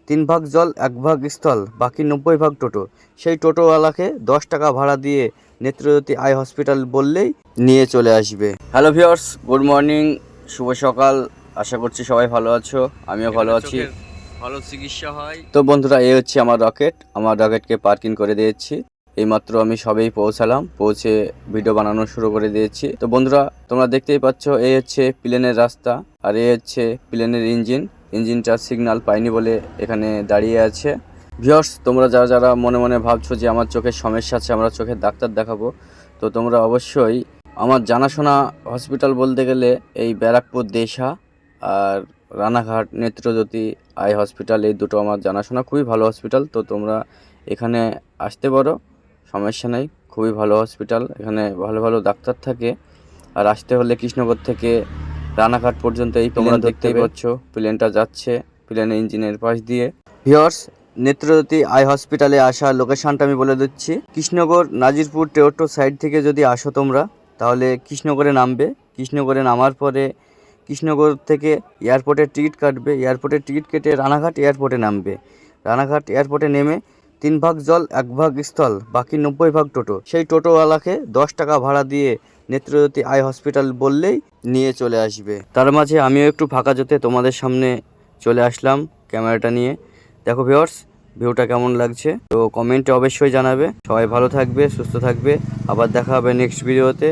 3 ভাগ জল 1 ভাগ স্থল বাকি 90 ভাগ টোটো। সেই টোটোওয়ালাকে 10 টাকা ভাড়া দিয়ে নেত্রজ্যোতি আই হসপিটাল বললেই নিয়ে চলে আসবে। হ্যালো ভিউয়ার্স, গুড মর্নিং, শুভ সকাল। আশা করছি সবাই ভালো আছো, আমিও ভালো আছি। ভালো চিকিৎসা হয়। তো বন্ধুরা, এই হচ্ছে আমার রকেটকে পার্কিং করে দিয়েছি। এইমাত্র আমি সবেই পৌঁছে ভিডিও বানানো শুরু করে দিয়েছি। তো বন্ধুরা, তোমরা দেখতেই পাচ্ছ, এই হচ্ছে প্লেনের রাস্তা আর এই হচ্ছে প্লেনের ইঞ্জিনটা সিগন্যাল পাইনি বলে এখানে দাঁড়িয়ে আছে। ভিউয়ার্স, তোমরা যারা মনে মনে ভাবছো যে আমার চোখের সমস্যা আছে, আমরা চোখের ডাক্তার দেখাবো, তো তোমরা অবশ্যই আমার জানাশোনা হসপিটাল বলতে গেলে এই ব্যারাকপুর দেশা আর রানাঘাট নেত্রজ্যোতি আই হসপিটাল, এই দুটো আমার জানাশোনা খুবই ভালো হসপিটাল। তো তোমরা এখানে আসতে পারো, সমস্যা নেই, খুবই ভালো হসপিটাল, এখানে ভালো ভালো ডাক্তার থাকে। আর আসতে হলে কৃষ্ণনগর থেকে রানাঘাট পর্যন্ত এই তোমরা দেখতেই পাচ্ছ প্লেনটা যাচ্ছে, প্লেনের ইঞ্জিনের পাশ দিয়ে। ভিউয়ার্স, নেত্রজ্যোতি আই হসপিটালে আসার লোকেশনটা আমি বলে দিচ্ছি। কৃষ্ণনগর নাজিরপুর টেওটো সাইড থেকে যদি আসো তোমরা, তাহলে কৃষ্ণনগরে নামবে। কৃষ্ণনগরে নামার পরে কৃষ্ণনগর থেকে এয়ারপোর্টের টিকিট কাটবে, এয়ারপোর্টের টিকিট কেটে রানাঘাট এয়ারপোর্টে নামবে। রানাঘাট এয়ারপোর্টে নেমে 3 ভাগ জল 1 ভাগ স্থল বাকি 90 ভাগ টোটো। সেই টোটোওয়ালাকে 10 টাকা ভাড়া দিয়ে নেত্রজ্যোতি আই হসপিটাল বললেই নিয়ে চলে আসবে। তার মাঝে আমিও একটু ফাঁকা যেতে তোমাদের সামনে চলে আসলাম ক্যামেরাটা নিয়ে। দেখো ভিউয়ার্স, ভিউটা কেমন লাগছে তো কমেন্টে অবশ্যই জানাবে। সবাই ভালো থাকবে, সুস্থ থাকবে, আবার দেখা হবে নেক্সট ভিডিওতে।